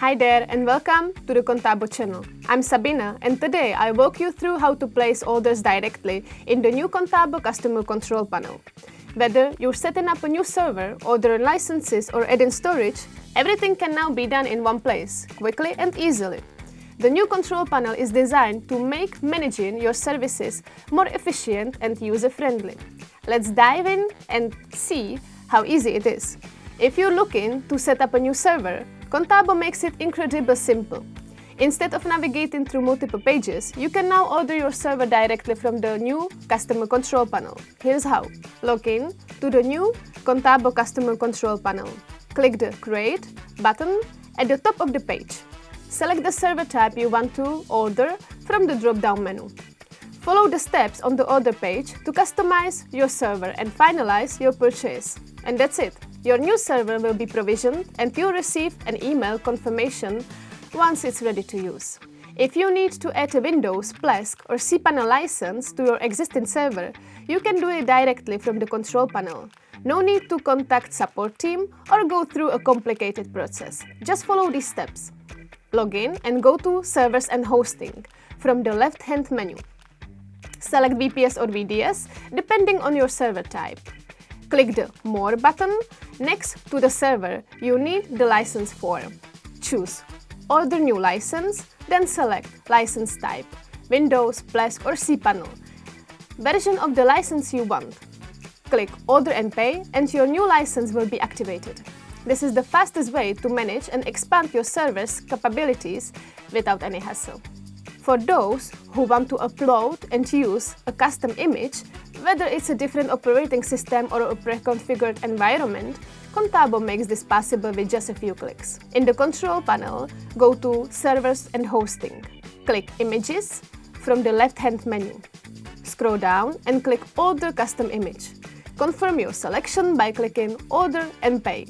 Hi there and welcome to the Contabo channel. I'm Sabina and today I'll walk you through how to place orders directly in the new Contabo customer control panel. Whether you're setting up a new server, ordering licenses or adding storage, everything can now be done in one place, quickly and easily. The new control panel is designed to make managing your services more efficient and user-friendly. Let's dive in and see how easy it is. If you're looking to set up a new server, Contabo makes it incredibly simple. Instead of navigating through multiple pages, you can now order your server directly from the new Customer Control panel. Here's how. Log in to the new Contabo Customer Control panel. Click the Create button at the top of the page. Select the server type you want to order from the drop-down menu. Follow the steps on the order page to customize your server and finalize your purchase. And that's it. Your new server will be provisioned and you'll receive an email confirmation once it's ready to use. If you need to add a Windows, Plesk or cPanel license to your existing server, you can do it directly from the control panel. No need to contact support team or go through a complicated process. Just follow these steps. Log in and go to Servers and Hosting from the left-hand menu. Select VPS or VDS depending on your server type. Click the More button next to the server you need the license for. Choose Order New License, then select License Type, Windows, Plesk or cPanel, version of the license you want. Click Order and Pay and your new license will be activated. This is the fastest way to manage and expand your server's capabilities without any hassle. For those who want to upload and use a custom image, whether it's a different operating system or a pre-configured environment, Contabo makes this possible with just a few clicks. In the control panel, go to Servers and Hosting. Click Images from the left-hand menu. Scroll down and click Order Custom Image. Confirm your selection by clicking Order and Pay.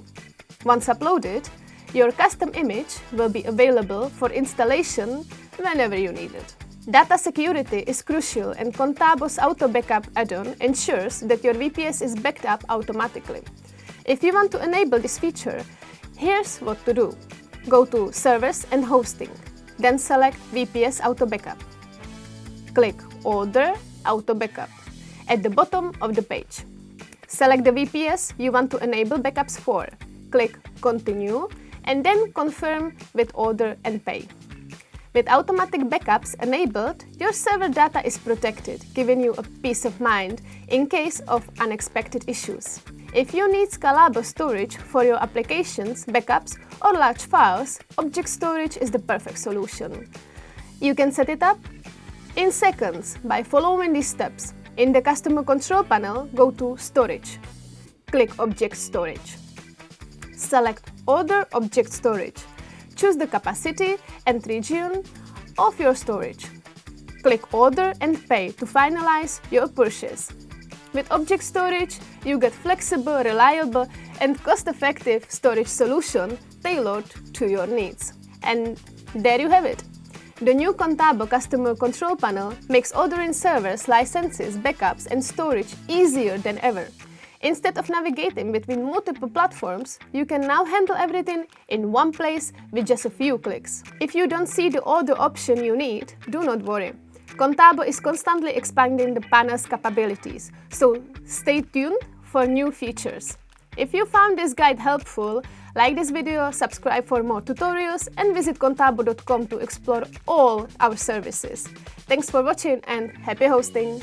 Once uploaded, your custom image will be available for installation whenever you need it. Data security is crucial and Contabo's Auto Backup add-on ensures that your VPS is backed up automatically. If you want to enable this feature, here's what to do. Go to Servers and Hosting, then select VPS Auto Backup. Click Order Auto Backup at the bottom of the page. Select the VPS you want to enable backups for. Click Continue and then confirm with Order and Pay. With automatic backups enabled, your server data is protected, giving you a peace of mind in case of unexpected issues. If you need scalable storage for your applications, backups, or large files, object storage is the perfect solution. You can set it up in seconds by following these steps. In the Customer Control panel, go to Storage. Click Object Storage. Select Order Object Storage. Choose the capacity and region of your storage. Click Order and Pay to finalize your purchase. With object storage, you get flexible, reliable, and cost-effective storage solution tailored to your needs. And there you have it. The new Contabo Customer Control panel makes ordering servers, licenses, backups, and storage easier than ever. Instead of navigating between multiple platforms, you can now handle everything in one place with just a few clicks. If you don't see the order option you need, do not worry. Contabo is constantly expanding the panel's capabilities, so stay tuned for new features. If you found this guide helpful, like this video, subscribe for more tutorials, and visit contabo.com to explore all our services. Thanks for watching and happy hosting!